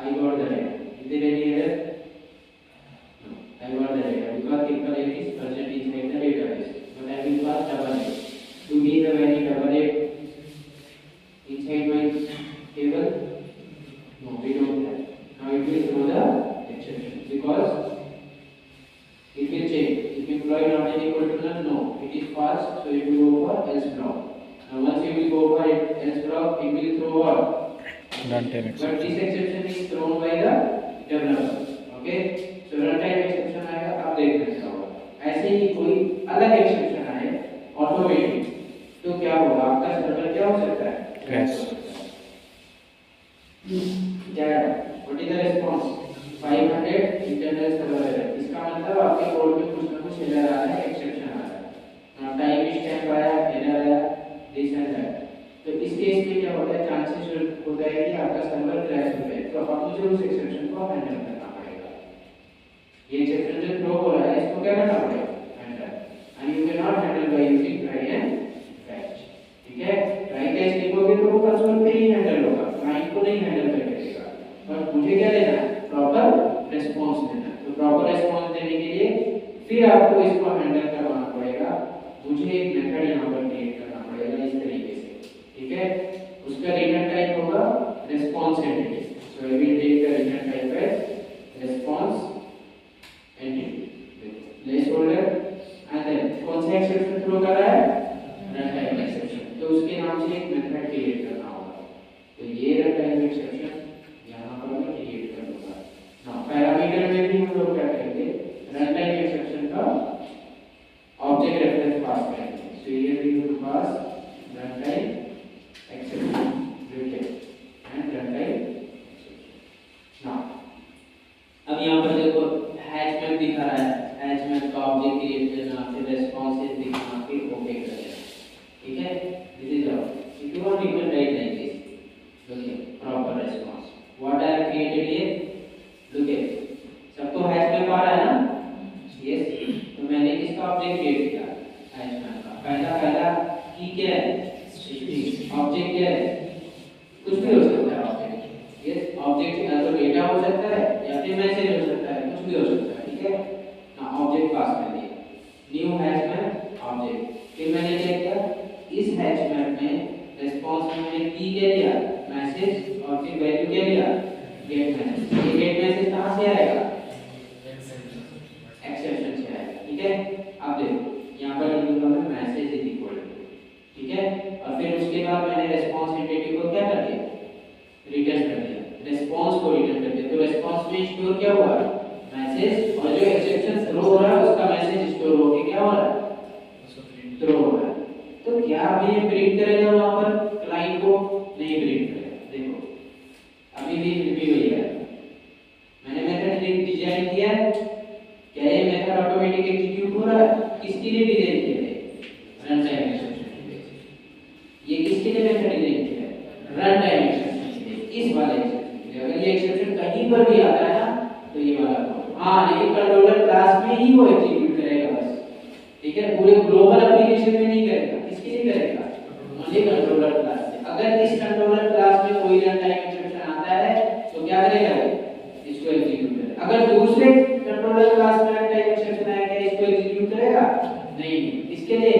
I got the data. Is there any error? No. I got the data because triple eight is present inside the database. But I will pass double eight. Do we have any double eight inside my table? No, we don't have. Now it will throw the exception because it will change. If employee not n equal to none, no, it is false, so it will go for else block. Now once you will go for else block, it will throw what? Runtime exception. But this exception is thrown by the developer. Okay, so runtime exception आएगा, आप देख सकते हो। ऐसे ही कोई अलग exception आए automatic, तो क्या होगा? आपका सर्वर क्या हो सकता है? Crash. क्या है? What is the response? 500 internal server error. इसका मतलब आपके कोड में कुछ ना कुछ एरर आ रहा है, एक्सेप्शन आ रहा है। टाइम स्टैम्प आया, एरर आया, दिस एंड दैट। तो इस केस में क्या होता है? चांसेस होता है कि आपका सर्वर क्रैश हो जाए। तो अब मुझे उस एक्सेप्शन को हैंडल करना पड़ेगा। ये एक्सेप्शन जो थ्रो हो रहा है, इसको क्या करना पड़ेगा? Handle. And you can not handle by using try and catch. ठीक है? ट्राई कैच लिखोगे तो वो कंसोल पे ही हैंडल होगा, क्लाइंट को नहीं हैंडल कर देगा। पर मुझे क्या लेना है? प्रॉपर रिस्पांस देना है। तो प्रॉपर रिस्पांस देने के लिए फिर आपको इसको हैंडल करवाना पड़ेगा। मुझे एक मेथड यहाँ पर क्रिएट करना पड़ेगा इस तरीके से। ठीक है? उसका रिटर्न टाइप होगा response entity. So I will take the return type as response entity. Placeholder and then कौन सा एक्सेप्शन थ्रो कर रहा है? Runtime exception. तो उसके नाम से एक मेथड क्रिएट करना होगा। तो ये रन टाइम एक्सेप्शन यहाँ पर मैं क्रिएट करूँगा। नाउ पैरामीटर में भी हम लोग क्या करेंगे? रन टाइम एक्सेप्शन का ऑब्जेक्ट रेफरेंस पास करेंगे। So here we will pass runtime exception return and runtime exception. Now अब यहाँ पर देखो हैच मैप दिखा रहा है। हैच मैप का ऑब्जेक्ट क्रिएट करना, फिर रेस्पॉन्सेस दिखाना, फिर ओके कर देना। ठीक है? This is all. If you want you can write like this. Okay, proper response what I have created here. Look at, सबको हैश मैप आ रहा है ना? यस। तो मैंने किसका ऑब्जेक्ट क्रिएट किया? हैश मैप का। पहला की क्या है? ऑब्जेक्ट क्या है? कुछ भी हो सकता है ऑब्जेक्ट। यस, ऑब्जेक्ट या तो डेटा हो सकता है या फिर मैसेज हो सकता है, कुछ भी हो सकता है। ठीक है ना? ऑब्जेक्ट पास कर दिया, न्यू हैश मैप ऑब्जेक्ट। फिर मैंने क्या किया? इस हैश मैप में रिस्पांस में मैंने की क्या लिया? मैसेज, और फिर वैल्यू क्या लिया? Gate message. ये गेट मैसेज कहां से आएगा? एक्सेप्शन से आएगा। ठीक है? अब देखो यहां पर लिखूंगा मैं मैसेज इज इक्वल टू। ठीक है? और फिर उसके बाद मैंने रिस्पांस एंटिटी को क्या कर दिया? रिटर्न कर दिया। रिस्पांस को रिटर्न कर दिया। तो रिस्पांस में स्टोर क्या हुआ? मैसेज, और जो एक्सेप्शन थ्रो हो रहा है उसका मैसेज स्टोर होके क्या हो रहा है? थ्रो हो रहा है। तो क्या अभी ये प्रिंट करेगा वहां पर क्लाइंट को? नहीं प्रिंट करेगा। देखो अभी भी वही है। मैंने मेथड डिजाइन किया है, क्या ये मेथड ऑटोमेटिक एग्जीक्यूट हो रहा है? किसके लिए डिजाइन किया है? रन टाइम एक्सेप्शन के लिए। ये किसके लिए मेथड डिजाइन किया है? रन टाइम एक्सेप्शन के लिए, इस वाले एक्सेप्शन के लिए। अगर ये एक्सेप्शन कहीं पर भी आता है ना, तो ये वाला हाँ, लेकिन कंट्रोलर क्लास में ही वो एग्जीक्यूट करेगा बस। ठीक है? पूरे ग्लोबल एप्लीकेशन में नहीं करेगा। किसके लिए करेगा? ओनली कंट्रोलर क्लास से। अगर इस कंट्रोलर क्लास में कोई रन टाइम एक्सेप्शन आता है तो क्या करेगा? इसको एग्जीक्यूट करेगा। अगर दूसरे कंट्रोलर क्लास में रन टाइम एक्सेप्शन आएगा, इसको एग्जीक्यूट करेगा? नहीं। इसके लिए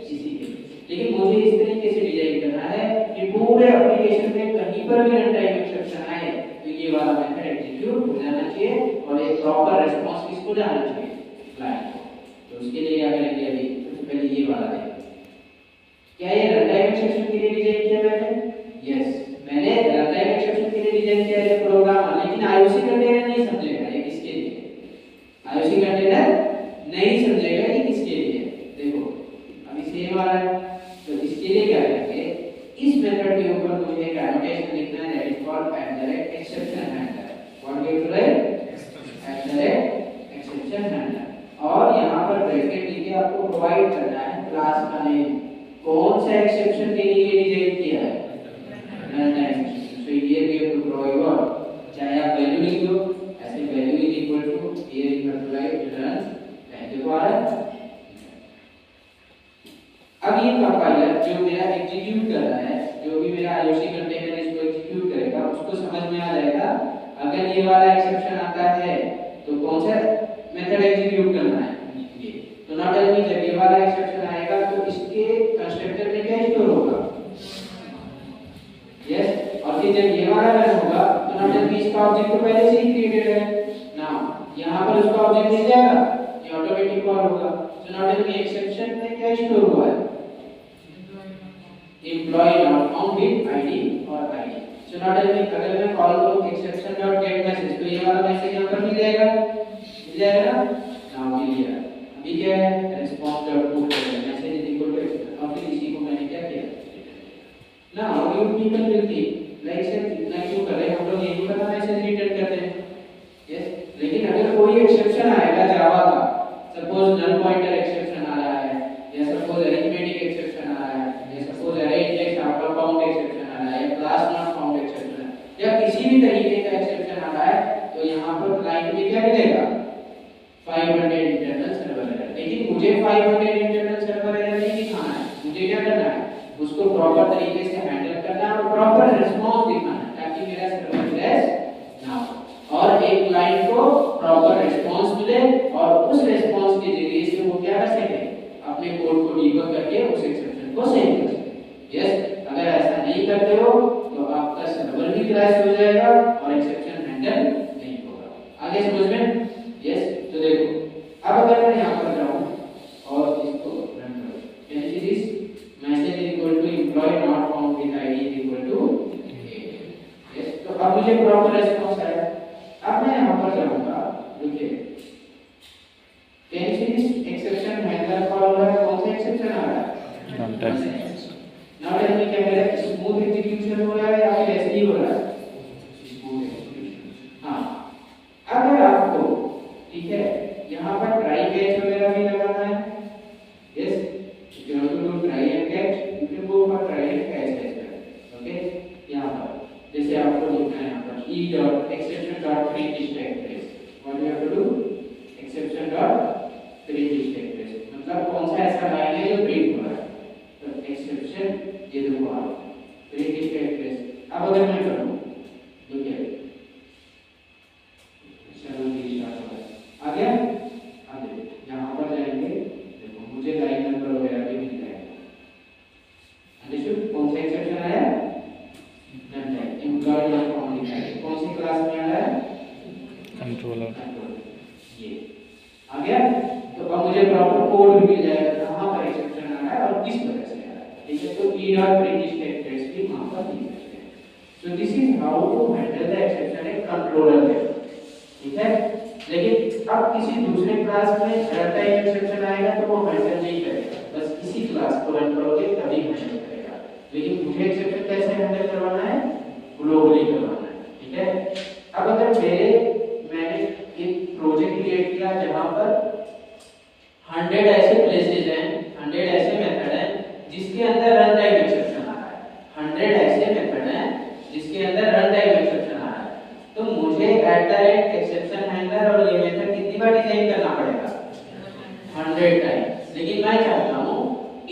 इसी के लिए। लेकिन मुझे इस तरीके से डिजाइन करना है कि पूरे एप्लीकेशन में कहीं पर भी रन टाइम एक्सेप्शन आए तो ये वाला मेथड एग्जीक्यूट हो जाना चाहिए और एक प्रॉपर रिस्पांस किसको जाना चाहिए? क्लाइंट को। तो उसके लिए क्या करेंगे? अभी सबसे पहले ये वाला देखें। क्या ये रन टाइम एक्सेप्शन के लिए डिजाइन किया मैंने? यस, मैंने रन टाइम एक्सेप्शन के लिए डिजाइन किया है प्रोग्राम। लेकिन आईओसी कंटेनर नहीं समझेगा ये किसके लिए। आईओसी कंटेनर नहीं समझेगा ये किसके लिए। देखो अभी सेम आ रहा है, तो इसके लिए क्या करेंगे? इस मेथड के ऊपर मुझे एक एनोटेशन लिखना है, that is called exception handler. What do you right? Exception handler. और यहाँ पर ब्रैकेट लिखे आपको प्रोवाइड करना है क्लास का नेम। कौन सा एक्सेप्शन के लिए डिजाइन किया है? Runtime exception. So here we have to provide what? चाहे आप वैल्यू लिख दो, ऐसे अगर ये वाला एक्सेप्शन आता है तो कौन सा मेथड एग्जीक्यूट करना है ये। तो नॉट टेल मी जब ये वाला एक्सेप्शन आएगा तो इसके कंस्ट्रक्टर में क्या स्टोर होगा, यस। और फिर जब ये वाला रन होगा तो नॉट टेल मी इसका ऑब्जेक्ट तो पहले से ही क्रिएटेड है ना, यहां पर उसका ऑब्जेक्ट मिल जाएगा, ये ऑटोमेटिक कॉल होगा। तो नॉट टेल मी एक्सेप्शन में क्या स्टोर हुआ है, employ not found with ID और ID. So not tell me अगर मैं कॉल करूं एक्सेप्शन डॉट गेट मैसेज तो ये वाला मैसेज यहां पर मिल जाएगा ना, नाउ मिल गया। अभी क्या है, response dot put message is equal to, और फिर इसी को मैंने क्या किया ना, you people will think like से इतना क्यों कर रहे हैं हम लोग, यही वाला मैसेज रिटर्न करते हैं, यस। लेकिन अगर कोई एक्सेप्शन आएगा जावा का, सपोज नल पॉइंटर एक्सेप्शन आ रहा है, या सपोज अरिथमेटिक एक्सेप्शन आ रहा है, या सपोज अरे इंडेक्स आउट बाउंड एक्सेप्शन आ रहा है, या क्लास नॉट फाउंड एक्सेप्शन, या किसी भी तरीके का एक्सेप्शन आ रहा है, तो यहां पर क्लाइंट में क्या मिलेगा, 500 इंटरनल सर्वर एरर। लेकिन मुझे 500 इंटरनल सर्वर एरर नहीं दिखाना है, मुझे क्या करना है, उसको प्रॉपर तरीके से हैंडल करना है और प्रॉपर रिस्पांस दिखाना है ताकि मेरा सर्वर क्रैश ना हो और एक क्लाइंट को प्रॉपर रिस्पांस मिले, और उस रिस्पांस के जरिए से वो क्या कर सके, अपने कोड को डीबग करके उस एक्सेप्शन को सही कर सके, यस। अगर ऐसा नहीं करते हो तो आपका सर्वर भी क्रैश हो जाएगा और एक्सेप्शन हैंडल नहीं होगा। आगे समझ में, यस। तो देखो अब अगर मैं यहां पर जाऊं और इसको रन करूं, can you see this message is equal to employee not found with ID is equal to 8, yes. तो अब मुझे प्रॉपर रिस्पांस आया। अब मैं यहां पर जाऊंगा, देखिए can you see this exception handler call हो रहा है, कौन सा एक्सेप्शन आ रहा है, रन टाइम। नाउ लेट मी क्या मेरा स्मूथ एग्जीक्यूशन हो रहा है या फिर ऐसे ही हो रहा है, स्मूथ एग्जीक्यूशन। हां अगर आपको ठीक है यहां पर ट्राई कैच वगैरह भी लगाना है, yes, if you want to do try and catch you can go for try and catch as well, okay. यहां पर जैसे आपको लिखना है यहां पर e dot exception dot print stack trace, what you have to do, exception dot print stack trace, मतलब कौन सा ऐसा लाइन है जो प्रिंट हो रहा है, तो एक्सेप्शन ये देखो आप प्रिंट स्टैक ट्रेस। अब अगर मैं करूं देखिए आ गया, आगे यहाँ पर जाएंगे, देखो मुझे लाइन नंबर वगैरह भी मिल जाएगा, अंडरस्टूड। कौन सा एक्सेप्शन आया, employee not found with ID, कौन सी क्लास में आ रहा है, कंट्रोलर, ये आ गया। तो अब मुझे प्रॉपर कोड भी मिल जाएगा कहां पर एक्सेप्शन आ रहा है और किस वजह से आ रहा है, ठीक है। तो e dot print stack trace भी वहां पर दिख सकते हैं। So this is how to handle the exception in controller level, ठीक है। लेकिन अब किसी दूसरे क्लास में रन टाइम एक्सेप्शन आएगा तो वो हैंडल नहीं करेगा, बस इसी क्लास को रन करोगे तभी हैंडल करेगा। लेकिन मुझे एक्सेप्शन कैसे हैंडल करवाना है, ग्लोबली करवाना है, ठीक है। अब अगर मैंने एक प्रोजेक्ट क्रिएट किया जहां पर 100 ऐसे प्लेसेस हैं, 100 ऐसे मेथड हैं जिसके अंदर रन टाइम एक्सेप्शन आ रहा है, 100 ऐसे मेथड हैं जिसके अंदर रन टाइम एक्सेप्शन आ रहा है, तो मुझे एक्सेप्शन हैंडलर और ये मेथड कितनी बार डिजाइन करना पड़ेगा, 100 टाइम। लेकिन मैं चाहता हूं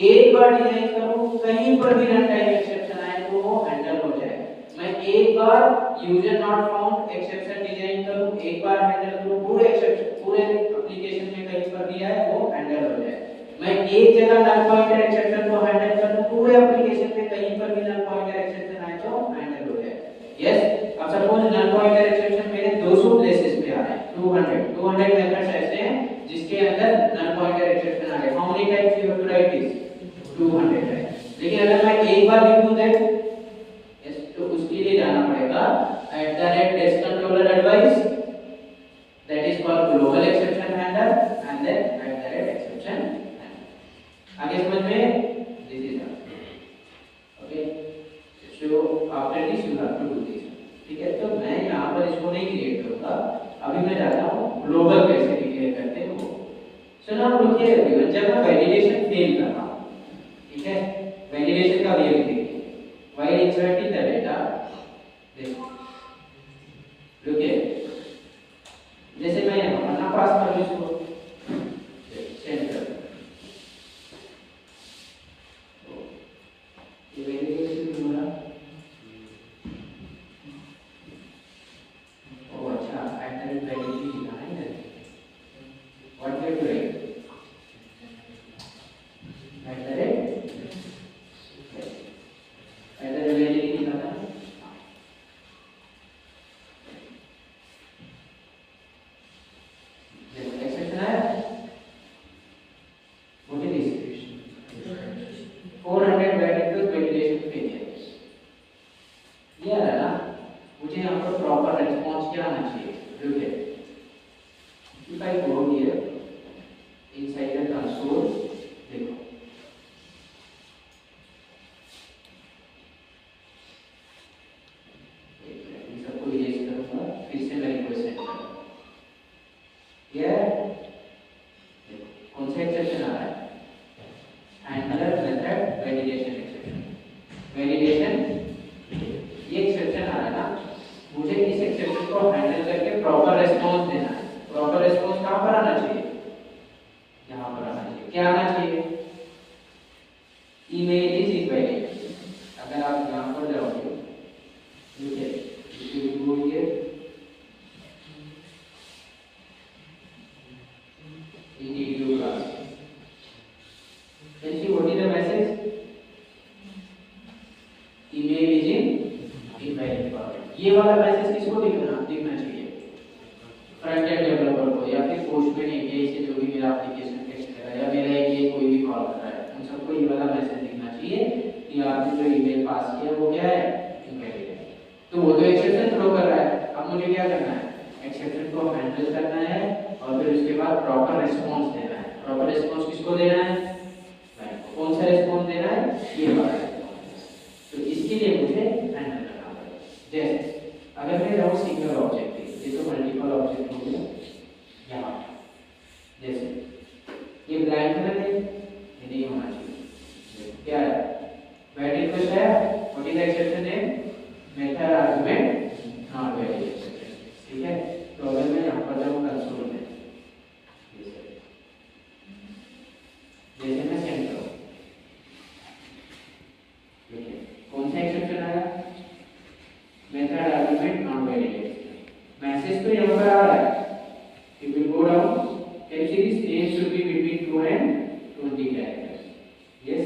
एक बार डिजाइन करूं, कहीं पर भी रन टाइम एक्सेप्शन आए तो वो हैंडल हो जाए। मैं एक बार user not found exception design करूं, एक बार हैंडल करूं, पूरे एक्सेप्शन पूरे एप्लीकेशन में कहीं पर भी आए वो हैंडल हो जाए। मैं एक जगह नल पॉइंटर एक्सेप्शन को हैंडल करूं, पूरे एप्लीकेशन में कहीं पर भी नल पॉइंटर एक्सेप्शन आए तो हैंडल हो जाए, यस। अब सपोज नल पॉइंटर एक्सेप्शन मेरे 200 प्लेसेस पे आ रहे हैं, 200 मेथड्स ऐसे हैं जिसके अंदर नल पॉइंटर एक्सेप्शन आ रहे हैं। How many times you have to write this, 200 times. लेकिन अगर मैं एक बार लिख दूं दैट, यस, तो उसके लिए जाना पड़ेगा @testcontroller_advice, that is called global exception handler, and then @exception handler. आगे समझ में, this is okay. So after this you have to do this, ठीक है। तो मैं यहाँ पर इसको नहीं क्रिएट करूंगा, अभी मैं जाता हूँ ग्लोबल कैसे डिक्लेयर करते हैं वो। So now look here everyone, जब मैं वैलिडेशन फेल कर रहा हूँ, ठीक है, वैलिडेशन का वे देखिए, व्हाइल इंसर्टिंग द डेटा, देखो लुक हियर, जैसे मैं यहाँ पर ना पास कर दूं इसको सेंड कर, ये वैलिडेशन हो रहा यहाँ पर प्रॉपर रिस्पॉन्स क्या आना चाहिए? Look at, if I go here inside the console, देखो इन सबको इरेज करूंगा, फिर से मैं रिक्वेस्ट सेंड करूंगा। ये कौन सा एक्सेप्शन आ रहा है? Handler method validation exception. Validation ये एक्सेप्शन आ रहा है ना, मुझे इस एक्सेप्शन को हैंडल करके प्रॉपर रिस्पॉन्स देना है। प्रॉपर रिस्पॉन्स कहाँ पर आना चाहिए? यहाँ पर आना चाहिए। क्या आना चाहिए? ईमेल इज इक्वल, अगर आप यहाँ पर जाओगे ठीक है, इसको बोलिए EDU class, can see what is the message? Email is invalid. ये वाला मैसेज किसको दिखना चाहिए? फ्रंट एंड डेवलपर को, या फिर पोस्टमैन एपीआई से जो भी मेरा एप्लीकेशन टेक्स्ट कर रहा है, या मेरा एपीआई कोई भी कॉल कर रहा है, उन सबको ये वाला मैसेज दिखना चाहिए कि आपने जो ईमेल पास किया वो क्या है? इनवैलिड है। तो वो तो एक्सेप्शन थ्रो कर रहा है, अब मुझे क्या करना है? एक्सेप्शन को हैंडल करना है और फिर उसके बाद प्रॉपर रिस्पांस देना है। प्रॉपर रिस्पांस किसको देना है? कौन सा रिस्पांस देना है? ये वाला। तो इसके लिए मुझे हैंडल करना पड़ेगा। जैसे अगर मैं जाऊँ सिंगल ऑब्जेक्ट, ये तो मल्टीपल ऑब्जेक्ट हो गया यहाँ, जैसे ये ब्लैंक है, ये नहीं होना चाहिए। क्या है? वैलिड रिक्वेस्ट है, व्हाट इज द एक्सेप्शन है? Method argument not valid exception. ठीक है, तो अगर मैं यहाँ पर जाऊँ कंसोल में, जैसे मैं सेंड करूँ, देखिए कौन सा एक्सेप्शन आया? Method argument not valid. Message तो यहाँ पर आ रहा है, if we go down can see this range should be between 2 and 20 characters. Yes,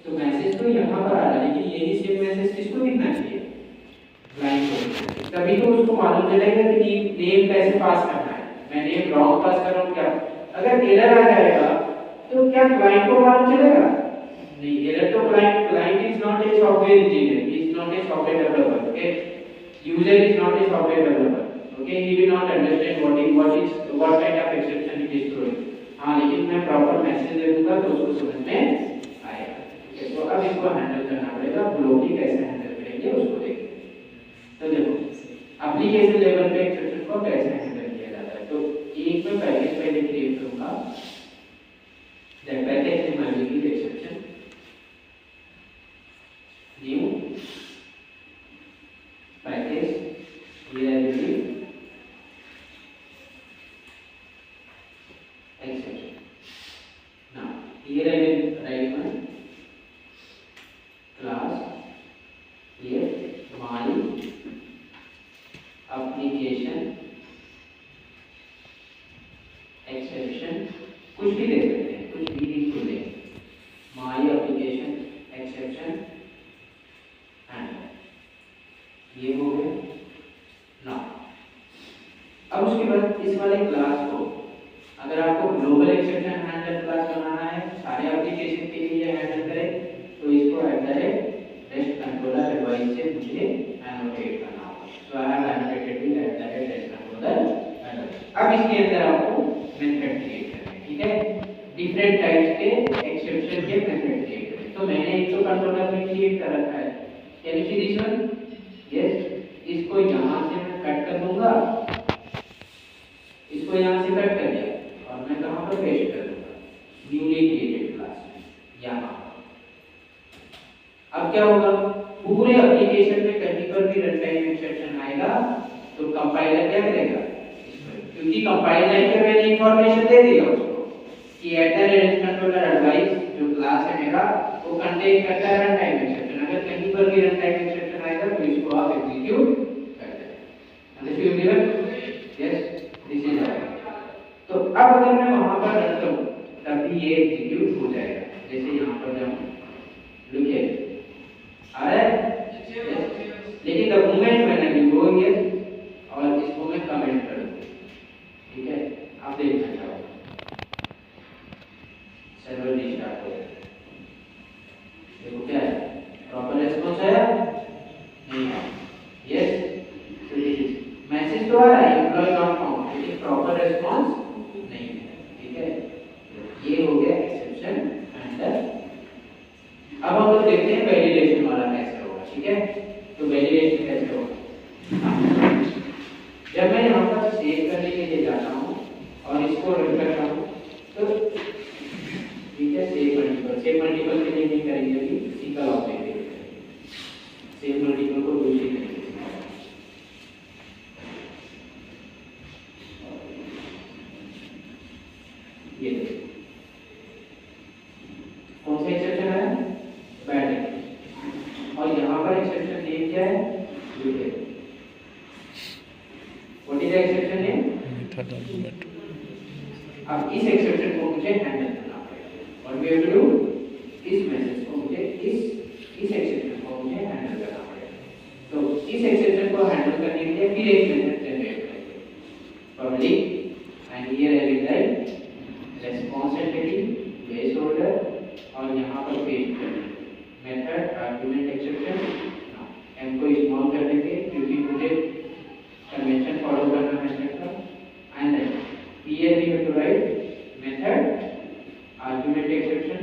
तो मैसेज तो यहाँ पर आ रहा है, लेकिन यही सेम मैसेज किसको दिखना चाहिए? क्लाइंट को। तभी तो उसको मालूम चलेगा कि नेम कैसे पास करना है। मैं नेम रॉन्ग पास कर रहा हूँ क्या? अगर एरर आ जाएगा तो क्या क्लाइंट को मालूम चलेगा? नहीं, एरर तो client is not a software engineer, is not a software developer, okay? User is not a software developer, okay, he will not understand what kind of exception it is throwing। हाँ, लेकिन मैं proper message दे दूंगा तो उसको समझ में आएगा। ठीक है, तो अब इसको हैंडल करना पड़ेगा। ग्लोबली कैसे हैंडल करेंगे उसको देखते हैं। तो देखो एप्लीकेशन लेवल पे एक्सेप्शन को कैसे हैंडल किया जाता है। तो एक मैं पैकेज पहले क्रिएट करूंगा, that package name I will give exception, new package, here I will give exception। Now here I will write one class, here my application exception, कुछ भी दे सकते हैं, कुछ भी लिख दे, my application exception and ये हो गया ना। अब उसके बाद इस वाले क्लास को अगर आपको ग्लोबल एक्सेप्शन हैंडल क्लास बनाना है, सारे एप्लीकेशन के लिए हैंडल करें, तो इसको @REST कंट्रोलर एडवाइस से मुझे एनोटेट करना होगा। So I have annotated with @REST controller advice. अब इसके अंदर आपको मेथड क्रिएट करना है। ठीक है, डिफरेंट टाइप्स के एक्सेप्शन के मेथड क्रिएट करें। तो मैंने एक तो कंट्रोलर में क्रिएट कर रखा है, can you see this one? Yes, इसको यहाँ से मैं कट कर दूंगा, इसको यहाँ से कट कर दिया और मैं कहाँ पर पेस्ट कर दूंगा? न्यूली क्रिएटेड क्लास में, यहाँ। अब क्या होगा? पूरे एप्लीकेशन में कहीं पर भी रन टाइम एक्सेप्शन आएगा तो कंपाइलर क्या करेगा? क्योंकि कंपाइलर के मैंने इंफॉर्मेशन दे दिया उसको कि @REST कंट्रोलर एडवाइस जो क्लास है मेरा वो कंटेन करता है रन टाइम एक्सेप्शन। अगर कहीं पर भी रन टाइम एक्सेप्शन आएगा तो इसको आप एग्जीक्यूट कर दें। Understood everyone? Yes, this is all. तो अब अगर मैं वहां पर रन करूं तब भी ये एग्जीक्यूट हो जाएगा। जैसे यहाँ पर जाऊं, लुक हियर, आ रहा है? लेकिन the moment when I will go here और इसको मैं कमेंट कर दूं, ठीक है, आप देखना चाहोगे सर्वर रिस्टार्ट हो जाएगा। देखो क्या है, प्रॉपर रिस्पांस आया नहीं है? यस, तो दिस मैसेज तो आ रहा है एम्प्लॉय नॉट फाउंड, लेकिन प्रॉपर रिस्पांस नहीं है, ठीक है। ये हो गया एक्सेप्शन हैंडल। अब हम लोग देखते हैं वैलिडेशन वाला कैसे होगा, ठीक है। तो वैलिडेशन कैसे होगा, जब मैं यहाँ पर सेव करने के लिए जाता हूँ और इसको रन करता हूँ तो ठीक है, सेव मल्टीपल के लिए नहीं करेंगे, अभी सिंगल ऑब्जेक्ट के लिए करेंगे। सेव मल्टीपल को दूसरी तरीके से ये कौन सा एक्सेप्शन है, बैड, और यहाँ पर एक्सेप्शन नेम क्या है, user. What is the exception name, method argument. अब इस एक्सेप्शन को मुझे हैंडल करना पड़ेगा और वी हैव टू डू इस मैसेज को मुझे इस एक्सेप्शन को मुझे हैंडल करना पड़ेगा। तो इस एक्सेप्शन को हैंडल करने के लिए फिर एक मेथड जनरेट करेंगे, public and here I will write response entity base holder और यहाँ पर पेस्ट करेंगे मेथड आर्गुमेंट एक्सेप्शन। एम को स्मॉल कर देंगे क्योंकि मुझे कन्वेंशन फॉलो करना है मेथड का। And then here we have to write method argument exception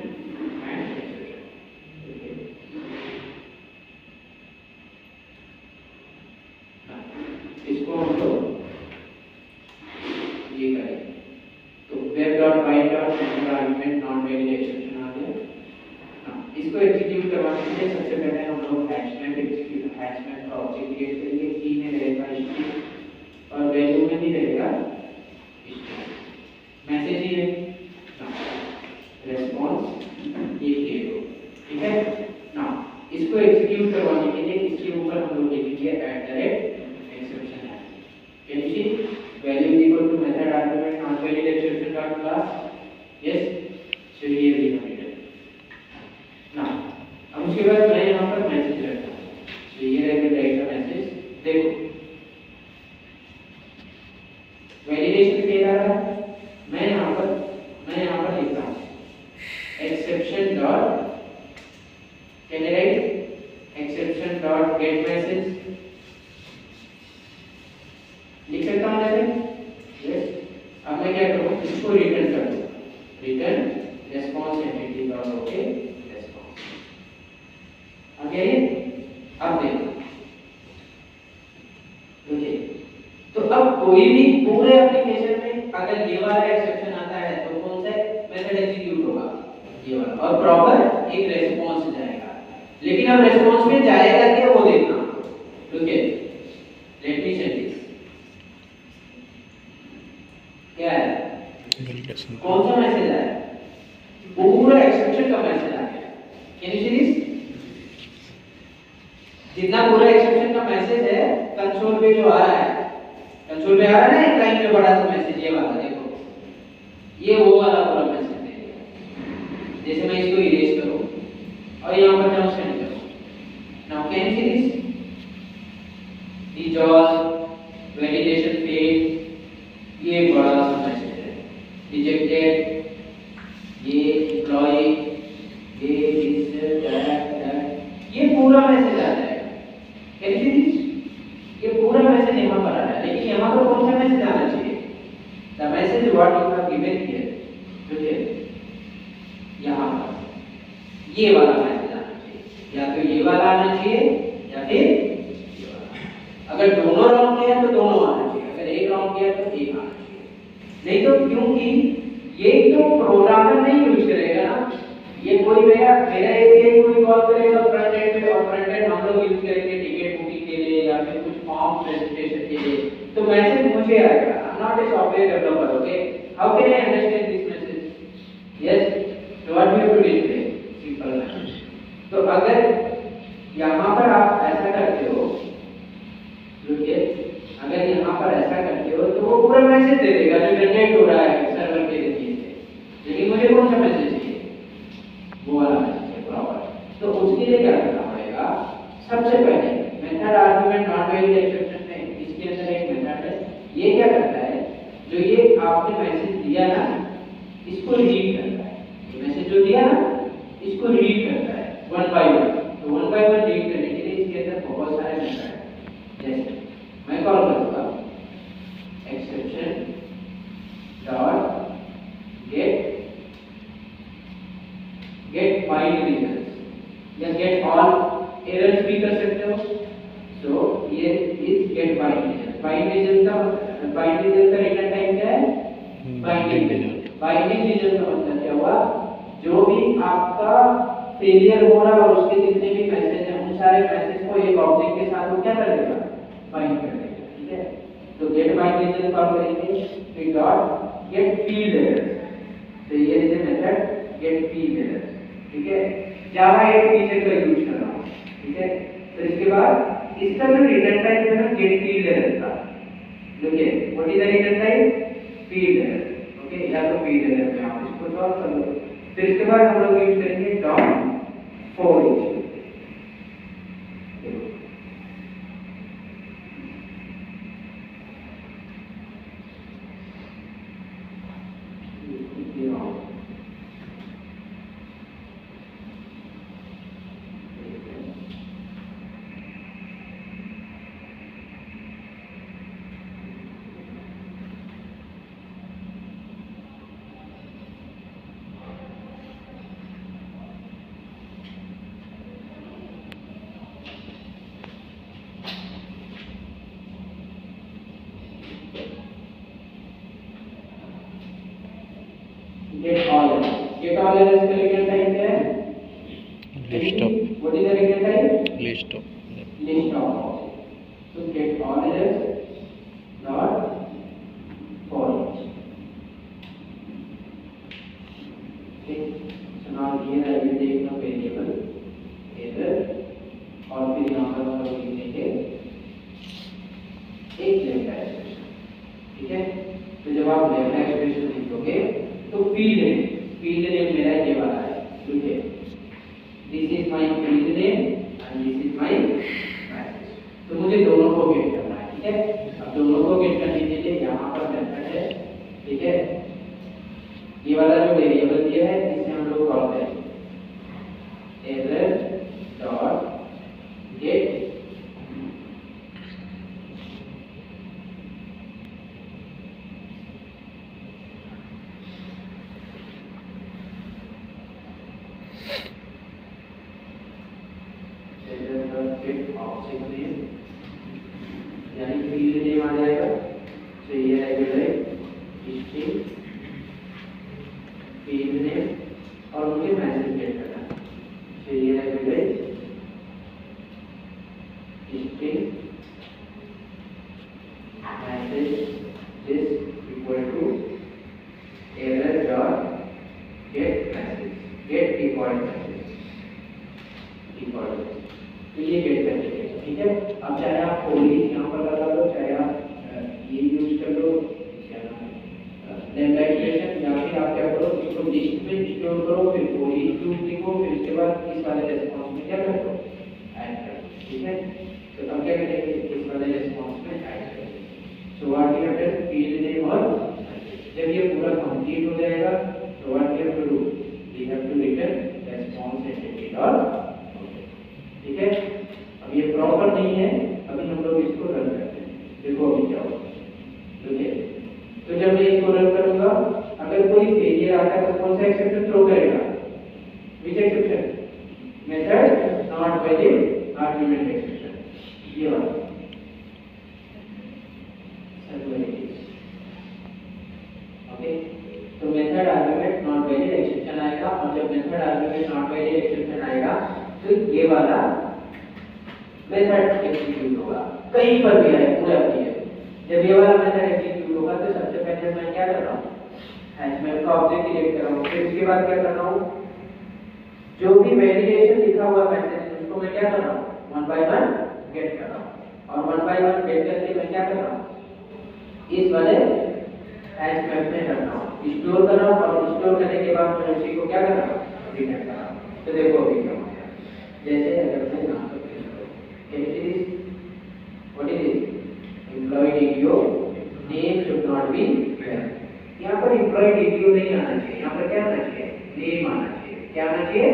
and exception, okay। इसको हम लोग ये करेंगे तो web.write.method argument not valid exception आ गया। इसको एग्जीक्यूट करवाने के लिए सबसे पहले हम लोग हैशमैप का ऑब्जेक्ट क्रिएट करेंगे। की में रहेगा स्ट्रिंग और वैल्यू में भी रहेगा मैसेज ही है रेस्पॉन्स ये क्रिएट हो, ठीक है ना। इसको एग्जीक्यूट करवाने के लिए इसके ऊपर हम लोग लिखेंगे @exception है, can you see value is equal to method argument not valid exception dot class, yes. So ये भी हम लिख ना। अब उसके बाद मैं यहाँ पर मैसेज रखता हूँ, तो ये रहेगा राइट मैसेज। देखो वैलिडेशन क्या आ रहा है, मैं यहाँ पर लिखता हूँ exception dot, can I right exception dot get message, लिख सकता हूँ ऐसे, यस। अब मैं क्या करूँ, इसको रिटर्न कर दूँ, return response entity dot okay response. अब ये अब देखो तो अब कोई भी पूरे एप्लीकेशन में अगर ये वाला एक्सेप्शन आता है तो कौन सा मेथड एग्जीक्यूट होगा, ये वाला, और प्रॉपर एक रेस्पॉन्स जाएगा। लेकिन अब रेस्पॉन्स में जाएगा क्या वो देखना, ठीक है। लेट मी चेक दिस, क्या है, कौन सा मैसेज आया, पूरा एक्सेप्शन का मैसेज आ गया। कैन यू सी दिस, जितना पूरा एक्सेप्शन का मैसेज है कंसोल पे जो आ रहा है, कंसोल पे आ रहा है ना एक लाइन में बड़ा सा मैसेज, ये वाला देखो, ये वो वाला पूरा मैसेज है। जैसे मैं इसको इरेज करूं और यहां पर जाऊं सेंड करूं, now can you see this, these all validation failed, ये बड़ा सा मैसेज है, रिजेक्टेड, ये एम्प्लॉय, ये दिस दैट, ये पूरा मैसेज आ जाएगा। कैन यू सी दिस, ये पूरा मैसेज यहाँ पर आ रहा है, लेकिन यहाँ पर कौन सा मैसेज आना चाहिए, the message what you have given here, ठीक है। यहाँ पर ये वाला मैसेज आना चाहिए, या तो ये वाला आना चाहिए या फिर ये वाला। अगर दोनों राउंड किया तो दोनों आना चाहिए, अगर एक राउंड किया तो एक आना चाहिए। नहीं तो क्योंकि ये तो प्रोग्रामर नहीं यूज करेगा ना, ये कोई मेरा API कोई कॉल करेगा फ्रंट एंड पे, और फ्रंट एंड हम लोग यूज करेंगे टिकट बुकिंग के लिए या फिर कुछ फॉर्म प्रेजेंटेशन के लिए, तो मैसेज मुझे आएगा। I am not a software developer, okay. How can I understand this message, yes. So what we have to display, simple message. तो अगर यहाँ पर आप ऐसा करते हो, देखिए अगर यहाँ पर ऐसा करते हो तो वो पूरा मैसेज दे देगा जो जनरेट हो रहा है सर्वर के जरिए से। लेकिन मुझे कौन सा मैसेज चाहिए, वो वाला मैसेज है प्रॉपर। तो उसके लिए क्या करना पड़ेगा, सबसे पहले method argument not valid exception में इसके अंदर एक मेथड है, ये क्या करता है, जो ये आपने मैसेज दिया ना इसको रीड करता है। ये मैसेज जो दिया ना इसको रीड करता है वन बाय वन। तो वन बाय वन रीड करने के लिए इसके अंदर बहुत सारे मेथड हैं। जैसे मैं कॉल करूंगा फाइंड रीजंस या गेट ऑल एरर्स भी कर सकते हो। सो ये is get find reason. Find reason का रिटर्न टाइम क्या है? Binding reason. बाइंडिंग रीजन का मतलब क्या हुआ? जो भी आपका फेलियर हो रहा है और उसके जितने भी मैसेज हैं उन सारे मैसेज को एक ऑब्जेक्ट के साथ वो क्या कर देगा? बाइंड कर देगा। ठीक है, तो गेट बाइंड रीजन कॉल करेंगे फिर डॉट गेट फील्ड एरर्स। तो ये is the method gate field errors. ठीक है, जावा 8 फीचर का यूज कर रहा हूं। ठीक है, तो इसके बाद इसका जो रिटर्न टाइप है ना गेट फील्ड एरर्स का, देखिए what is the return type? Field error. Okay, या तो फील्ड एरर में आप इसको सॉल्व कर लो। फिर इसके बाद हम लोग यूज करेंगे dot for each. Get all errors का रिटर्न टाइप क्या है? List of. What is the return type? List of. List of. So get all errors dot for each. Okay. So now here I will take the variable error और फिर यहाँ पर हम लोग लिखेंगे एक लेफ्ट एक्सप्रेशन। ठीक है, तो जब आप लेफ्ट एक्सप्रेशन लिखोगे तो फील्ड नेम मेरा ये वाला है। ठीक है, this is my field name and this is my message. तो मुझे दोनों को गेट करना है। ठीक है, अब दोनों को गेट करने के लिए यहाँ पर मेथड है। ठीक है, ये वाला जो वेरिएबल दिया है इसे हम लोग कॉल करेंगे error dot gate object name यानी फील्ड नेम आ जाएगा। तो ये है स्ट्रिंग फील्ड नेम और मुझे मैसेज गेट करना है। तो ये है string message is equal to error dot get message, get default message default. तो ये गेट करने के। ठीक है, अब चाहे आप कोई यहाँ पर लगा लो, चाहे आप ये यूज कर लो क्या नाम है लेफ्ट एक्सप्रेशन, या फिर आप क्या करो इसको लिस्ट में स्टोर करो, फिर कोई लूप लिखो, फिर इसके बाद इस वाले रेस्पॉन्स में क्या करो ऐड करो। ठीक है, तो अब क्या करेंगे इस वाले रेस्पॉन्स में ऐड करेंगे। So what you have done field name और जब ये पूरा कंप्लीट हो जाएगा तो what you have to do we have to return response entity dot. ठीक है, अब ये प्रॉपर नहीं है, अभी हम लोग इसको रन करते हैं। देखो अभी क्या होगा। ठीक है, तो जब मैं इसको रन करूंगा अगर कोई फेलियर आता है तो कौन सा एक्सेप्शन थ्रो करेगा? Which exception? Method not valid argument exception, ये वाला। ओके, तो method argument not valid exception आएगा और जब method argument not valid exception आएगा तो ये वाला मेथड एग्जीक्यूट होगा। कहीं पर भी आए पूरा एप्लीकेशन जब ये वाला मेथड एग्जीक्यूट होगा तो सबसे पहले मैं क्या कर रहा हूँ हैशमैप का ऑब्जेक्ट क्रिएट कर रहा हूँ। फिर उसके बाद क्या कर रहा हूँ जो भी वैलिडेशन लिखा हुआ मैसेज उसको मैं क्या कर रहा हूँ वन बाय वन गेट कर रहा हूँ और वन बाय वन गेट करके मैं क्या कर रहा हूँ इस वाले हैशमैप में रख रहा हूँ, स्टोर कर रहा हूँ और स्टोर करने के बाद मैं उसी को क्या कर रहा हूँ रिटर्न कर रहा हूँ। तो देखो अभी क्या होगा, जैसे अगर मैं यहाँ पर क्लिक करूँ what is this employee DTO name should not be here. यहाँ पर एम्प्लॉयी डीटीओ नहीं आना चाहिए, यहाँ पर क्या आना चाहिए नेम आना चाहिए। क्या आना चाहिए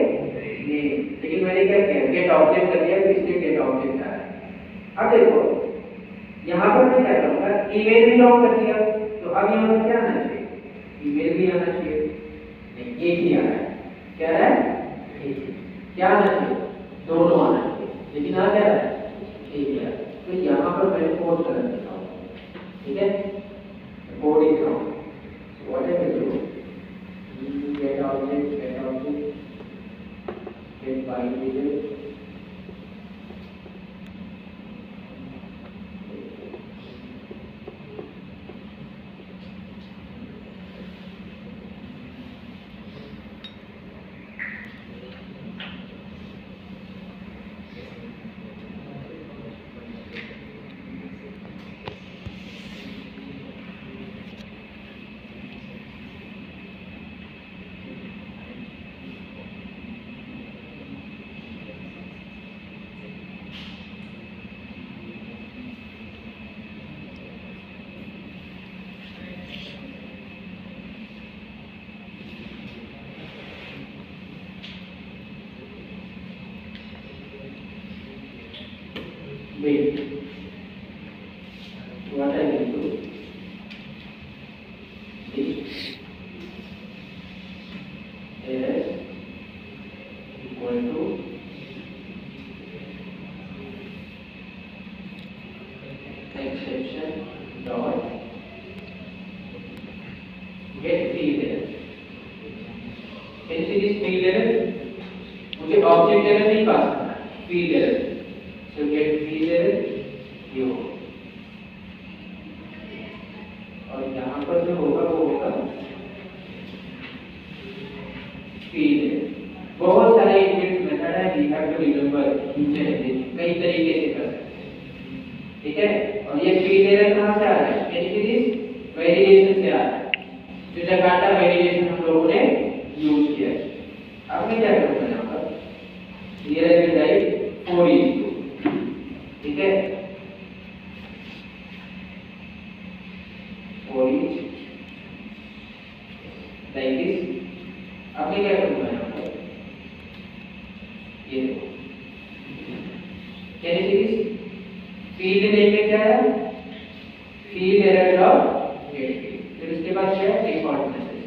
नेम, लेकिन मैंने क्या किया गेट ऑब्जेक्ट कर दिया तो इसलिए गेट ऑब्जेक्ट आ रहा है। अब देखो यहाँ पर मैं क्या करूँगा ईमेल भी लॉग कर दिया तो अब यहाँ पर क्या आना चाहिए ईमेल भी आना चाहिए, नहीं एक ही आना है। क्या है क्या आना चाहिए, दोनों आना चाहिए, लेकिन आ क्या रहा है, एक ही आ रहा है। तो यहाँ पर मैं कोड कर देता हूँ, ठीक है, code is wrong, what I will do, get object, get by digit, wait, what I will do, this is equal to exception dot get field error. Can you see this field error? मुझे object error नहीं पास करना है, field error, so get field error ये हो, और यहाँ पर जो होगा वो होगा फील्ड एरर। बहुत सारे इनबिल्ट मेथड है, we have to remember कई तरीके से कर सकते हैं, ठीक है। और ये फील्ड एरर कहाँ से आ रहा है, can you see this, variation से आ रहा है, जो जकार्ता वेरिएशन हम लोगों ने यूज किया है। अब मैं क्या करूँगा यहाँ पर, here I will write 4:2, ठीक है, 4 like this। अब मैं क्या करूँगा यहाँ पर, ये देखो, can you see this, field name में क्या है, field error dot gate field, फिर उसके बाद क्या है, डिफॉल्ट मैसेज।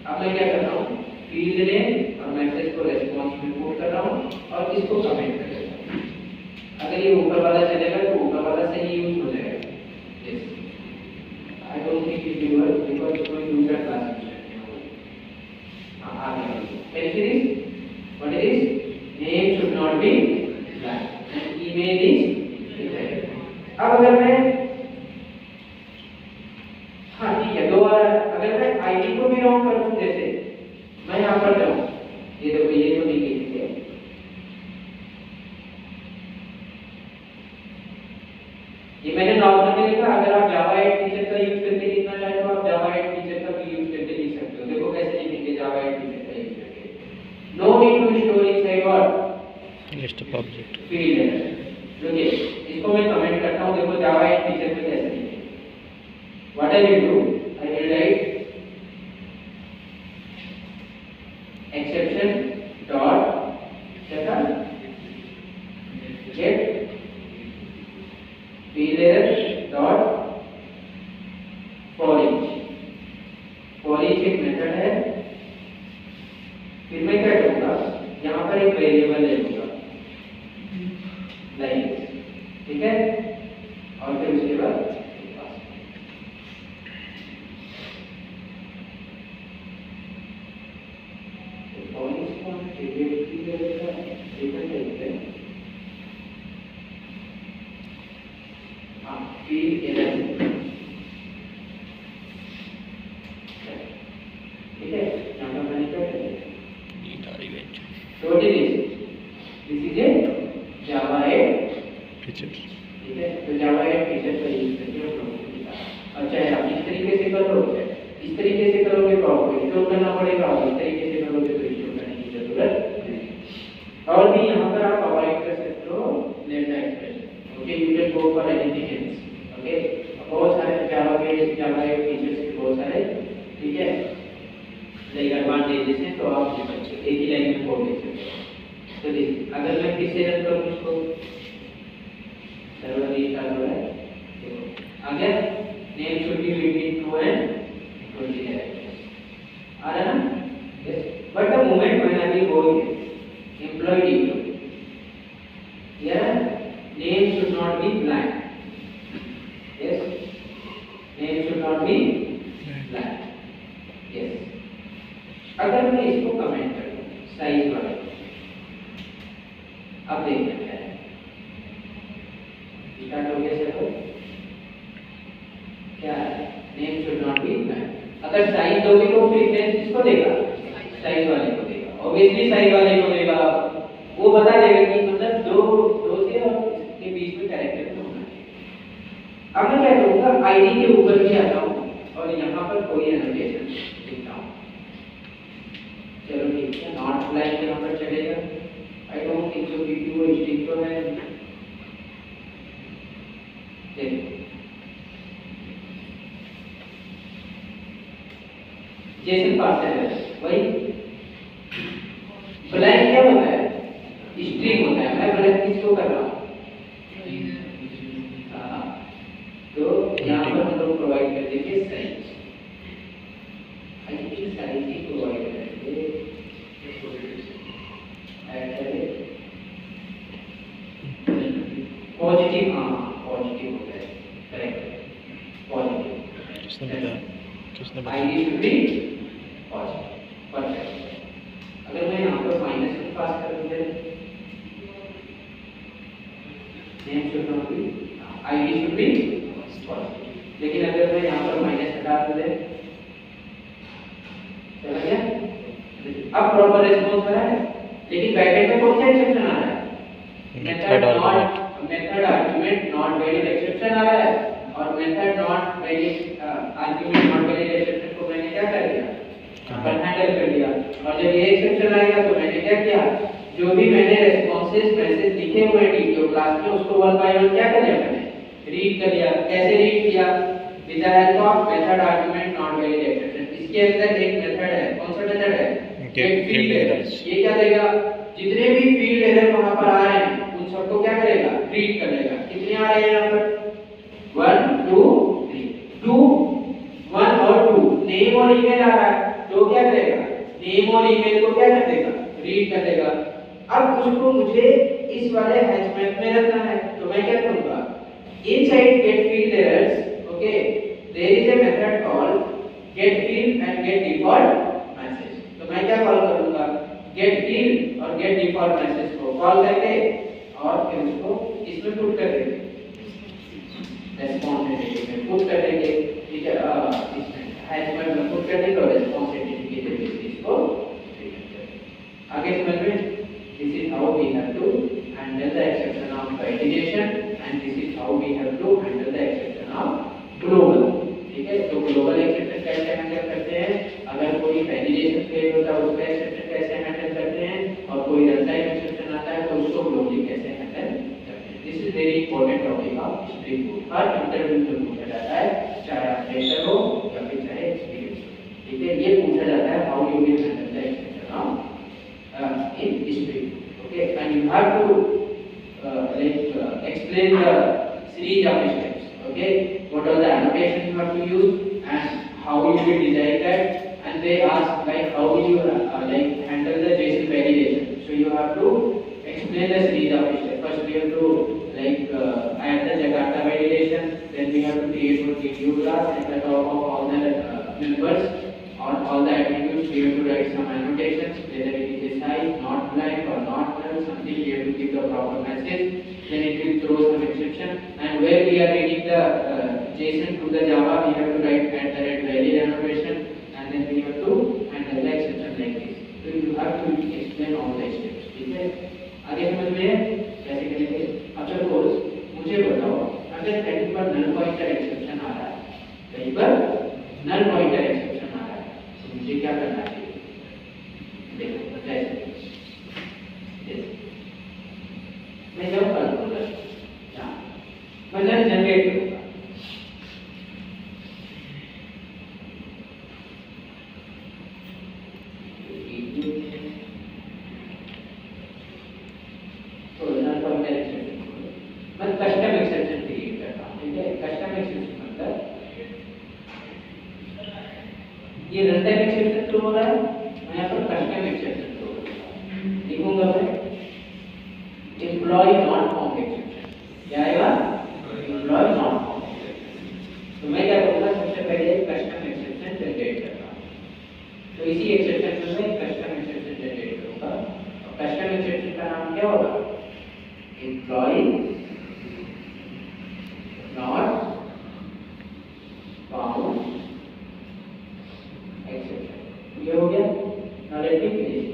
अब मैं क्या कर रहा हूँ, फील्ड नेम और मैसेज को रेस्पॉन्स में पुट कर रहा हूँ और इसको कमेंट कर देता हूँ। अगर ये ऊपर वाला चलेगा तो ऊपर वाला सही यूज हो जाएगा। Yes, I don't think it will work because कोई यूजर क्लास यूज करते हैं। हां, आ गया। Can you see this, what is this, name should not be blank and email is erect. अब अगर मैं, हाँ ठीक है, दो बार अगर मैं आईडी को भी रॉन्ग कर दूं, जैसे मैं यहाँ पर जाऊँ, ये देखो ये तो नहीं लिखी है, ये मैंने नॉर्मल में लिखा। अगर आप जावा 8 फीचर का यूज करके लिखना चाहे तो आप जावा 8 फीचर का भी यूज करके लिख सकते हो। देखो कैसे लिखेंगे जावा 8 फीचर का यूज करके, no need to store inside what, list of object, field है। देखिए इसको मैं कमेंट करता हूँ, देखो जावा 8 फीचर में कैसे लिखेंगे। What I will do, I will write exception dot get field error dot for each एक मेथड है। फिर मैं क्या करूँगा, यहाँ पर एक वेरिएबल ले लूँगा लाइक, ठीक है, और फिर उसके बाद field error, ठीक है, यहाँ पर मैंने क्या किया, so it is, this is a Java 8 feature, ठीक है। तो Java 8 फीचर का यूज करके हम लोगों को लिखा। और चाहे आप इस तरीके से करोगे, इस तरीके से करोगे तो आपको स्टोर करना पड़ेगा, और इस तरीके से करोगे तो स्टोर करने की जरूरत नहीं। और भी यहाँ पर आप अवॉइड कर सकते हो left expression, okay, you can go for anything else, okay. बहुत सारे Java 8 फीचर्स के बहुत सारे, ठीक है, लाइक एडवांटेजेस हैं, तो आप एक ही लाइन में कोड लिख सकते हो। तो देखिए अगर मैं फिर से रन करूँ इसको, सर्वर रीस्टार्ट हो रहा है, देखो आ गया, name should be between 2 and 20 characters, आ रहा है ना, yes. But the moment when I will go here, be blank. Yes, अगर मैं इसको कमेंट कर दूं साइज वाले, अब देखते हैं स्टार्ट हो गया सर। क्या है, name should not be blank. अगर साइज दोगे तो प्रेफरेंस किसको देगा, साइज वाले को देगा, ऑब्वियसली साइज वाले को देगा। वो बता देगा कि मतलब दो से और इसके बीच में कैरेक्टर तो होना चाहिए। अब मैं क्या करूंगा, आईडी के ऊपर भी आता हूं और यहां पर कोई एनोटेशन लिखता हूं। चलो ठीक है, नॉट ब्लैंक यहां पर चलेगा। आई डोंट थिंक सो कि वो स्टिक तो है। देखो जैसे पार्सर है वही ब्लैंक क्या होता है, स्ट्रिंग होता है। मैं ब्लैंक किसको कर रहा हूँ, तो यहाँ पर हम लोग प्रोवाइड कर देंगे size. I think size he provide करेंगे पॉजिटिव। हाँ पॉजिटिव होता है, करेक्ट, पॉजिटिव। किसने बताया? ID should be positive, perfect. अगर मैं यहाँ पर माइनस भी पास कर दूँ, name should not be, ID should be positive. लेकिन अगर मैं यहाँ पर माइनस हटा दूँ, चला गया। अब प्रॉपर रिस्पॉन्स आ रहा है, लेकिन बैकएंड में कौन सा एक्सेप्शन आ रहा है, method argument not valid exception आ रहा है। और method not valid argument not valid exception को मैंने क्या कर दिया, हैंडल कर दिया। और जब ये एक्सेप्शन आएगा तो मैंने क्या किया, जो भी मैंने रेस्पॉन्सेस मैसेज लिखे हुए हैं टीचर क्लास में, उसको वन बाय वन क्या कर दिया, मैंने रीड कर दिया। कैसे रीड किया, with the help of method argument not valid exception. इसके अंदर एक मेथड है, कौन सा मेथड है, गेट फील्ड एरर्स। ये क्या देगा, जितने भी फील्ड एरर वहां पर आ रहे हैं उन सबको क्या करेगा, रीड कर लेगा। कितने आ रहे हैं यहाँ पर, 1 2 3, 2 1 और 2, नेम और ईमेल आ रहा है तो क्या करेगा, नेम और ईमेल को क्या कर देगा, रीड कर देगा। अब उसको मुझे इस वाले हैशमैप में रखना है, तो मैं क्या करूंगा, inside get field errors, okay, there is a method called get field and get default message. तो मैं क्या कॉल करूंगा, गेट फील्ड और गेट डिफॉल्ट मैसेज को कॉल करके और फिर उसको इसमें पुट कर देंगे, रेस्पॉन्स में पुट कर देंगे, ठीक है, इसमें हैशमैप में पुट कर देंगे और रेस्पॉन्स के जरिए इसको आगे समझ में। This is how we have to handle the exception of validation and this is how we have to handle the exception of global. ठीक है, तो ग्लोबल एक्सेप्शन कैसे हैंडल करते हैं, अगर कोई वैलिडेशन फेल होता है उसका एक्सेप्शन कैसे हैंडल करते हैं, और कोई रन टाइम एक्सेप्शन आता है तो उसको ग्लोबली कैसे हैंडल करते हैं। This is very important topic of string code. Her interview में पूछा जाता है, चाहे आप फ्रेशर हो या फिर चाहे एक्सपीरियंस हो। ठीक है, ये पूछा जाता है how you will handle the exception of in string, okay, and you have to explain the series of steps, okay, what are the annotations you have to use and how you will design that. And they ask like how will you handle the JSON validation, so you have to explain the series of steps. First we have to add the Jakarta validation, then we have to create one video class and the top of all the members on all the attributes we have to write some annotations, whether it is size, not blank or not null, something we have to give the proper message, then it will throw some exception, and where we are reading the JSON to the Java, we have to write @valid annotation, and then we have to handle the exception like this. So you have to explain all the steps. ठीक है, आगे समझ में कैसे करेंगे। अब suppose मुझे बताओ, अगर कहीं पर नल पॉइंटर एक्सेप्शन आ रहा है, कहीं पर नल पॉइंटर एक्सेप्शन आ रहा है, तो मुझे क्या करना चाहिए, देखो जैसे मैं जब करूँगा मैं नल जनरेट करूँगा, तो नल पॉइंटर एक्सेप्शन मैं कस्टम एक्सेप्शन क्रिएट करता हूँ। ठीक है, कस्टम एक्सेप्शन मतलब ये रन टाइम एक्सेप्शन थ्रो हो रहा है, मैं यहाँ पर कस्टम एक्सेप्शन थ्रो करूँगा, लिखूंगा मैं एम्प्लॉय नॉट फाउंड एक्सेप्शन। क्या आएगा, एम्प्लॉय नॉट फाउंड। तो मैं क्या करूँगा, सबसे पहले इसी एक्सेप्शन में कस्टम एक्सेप्शन जनरेट करूंगा और कस्टम एक्सेप्शन का नाम क्या होगा? Employee not found exception. ये हो गया। Now let me finish.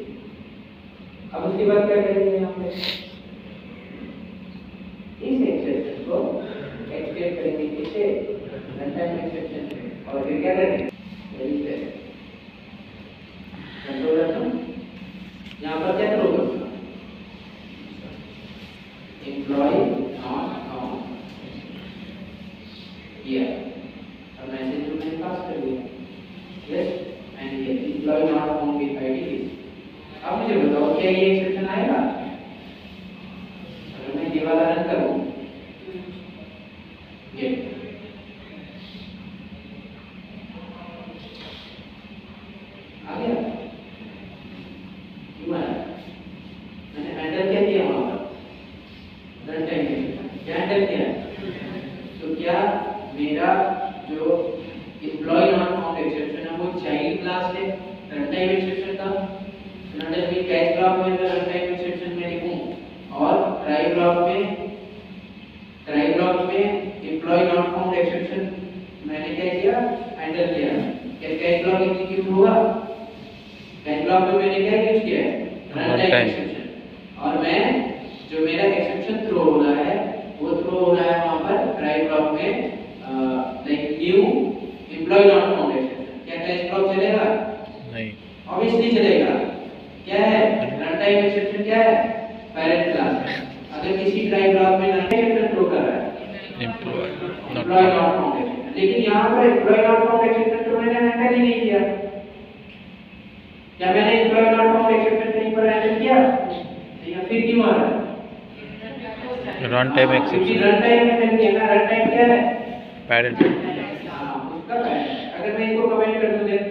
अब उसके बाद क्या करेंगे यहाँ पे? इस एक्सेप्शन को एक्सटेंड करेंगे किसे? रनटाइम एक्सेप्शन से। और फिर क्या करेंगे? कंट्रोलर यहाँ पर क्या करोगे? एम्प्लॉय नॉट फाउंड हियर और मैसेज को मैंने पास कर दिया। यस एंड ये employee not found with ID. अब मुझे बताओ क्या ये एक्सेप्शन आएगा? अगर मैं ये वाला रन करूं गेट आ गया। क्यों आया? मैंने हैंडल क्या किया वहां पर? रन टाइम क्या हैंडल किया? तो क्या मेरा जो एम्प्लॉय नॉट फाउंड एक्सेप्शन है वो चाइल्ड क्लास है रन टाइम एक्सेप्शन का? नोटिस भी कैच ब्लॉक में अगर रन टाइम एक्सेप्शन में लिखूं और ट्राई ब्लॉक में एम्प्लॉय नॉट फाउंड एक्सेप्शन मैंने क्या किया? हैंडल किया। क्या कैच ब्लॉक एग्जीक्यूट होगा? कैच ब्लॉक में मैंने क्या यूज किया है? Runtime exception. और मैं जो मेरा एक्सेप्शन थ्रो हो रहा है वो थ्रो हो रहा है वहां पर ट्राई ब्लॉक में like new employ not found exception. क्या कैच ब्लॉक चलेगा? नहीं, ऑब्वियसली चलेगा। क्या है? रन टाइम एक्सेप्शन क्या है? पेरेंट क्लास है। अगर किसी ट्राई ब्लॉक में रन टाइम एक्सेप्शन थ्रो कर रहा है एम्प्लॉय नॉट फाउंड एक्सेप्शन, लेकिन यहाँ पर एम्प्लॉय नॉट फाउंड एक्सेप्शन तो मैंने हैंडल ही नहीं किया। क्या मैंने एम्प्लॉय नॉट फाउंड एक्सेप्शन कहीं पर हैंडल किया? या फिर क्यों आ रहा है? Runtime exception run time में किया ना। रन टाइम क्या है? पेरेंट। हां उसका पेरेंट। अगर मैं इसको कमेंट कर दूं देख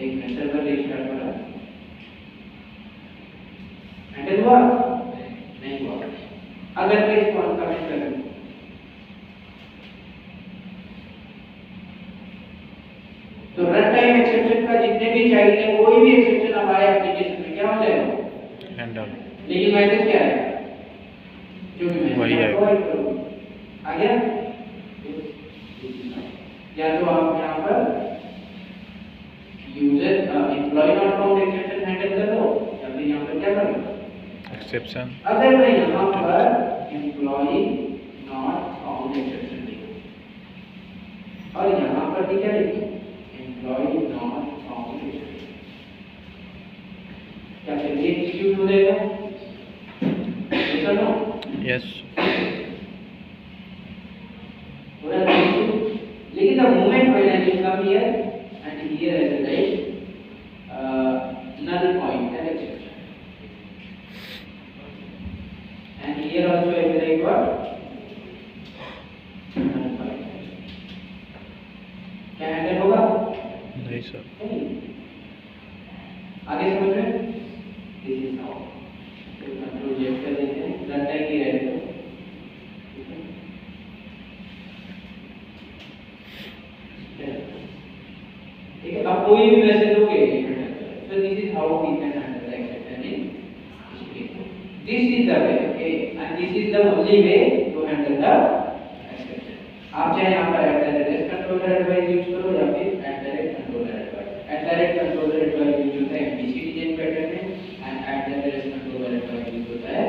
एक मिनट सर्वर रीस्टार्ट करा। हैंडल हुआ? नहीं हुआ। अगर मैं इसको कमेंट कर दूं तो रन टाइम एक्सेप्शन का जितने भी चाइल्ड है कोई भी एक्सेप्शन अब आए एप्लीकेशन में क्या हो जाएगा? हैंडल। लेकिन मैसेज क्या है? जो भी मैसेज वही आएगा। आ गया? या तो आप यहाँ पर user employee not found exception handle कर दो या फिर यहाँ पर क्या करोगे? एक्सेप्शन। अगर मैं यहाँ पर एम्प्लॉय नॉट फाउंड एक्सेप्शन लिखूं और यहाँ पर भी क्या लिखूं? एम्प्लॉय नॉट फाउंड एक्सेप्शन, क्या फिर ये एग्जीक्यूट हो जाएगा? यस और नो? यस। लेकिन the moment when I will come here and here as a right null point and exception, and here also I will write what? Null point। क्या handle होगा? नहीं सर। आगे समझ में? This is how control Z कर देते हैं। Run time की रहने दो। ठीक है, अब कोई भी मैसेज दोगे so this is how we can handle the exception in HTTP। this is the way, okay, and this is the only way to handle the exception। आप चाहे यहाँ पर @s controller advice यूज करो या फिर @controller advice। controller advice use होता है MVC design pattern में and @s controller advice use होता है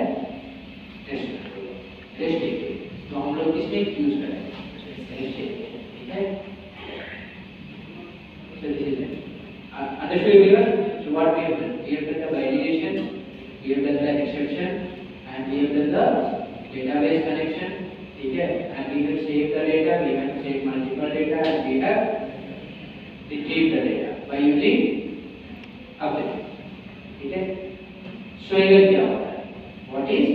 REST controller REST API। तो हम लोग इसमें यूज करेंगे REST API। ठीक है, so this is it। Understood everyone? So what we have done? We have done the validation, we have done the exception, and we have done the database connection। ठीक है, and we have saved the data, we have saved multiple data, and we have retrieved the data by using update। ठीक है, so ये क्या होता है? What is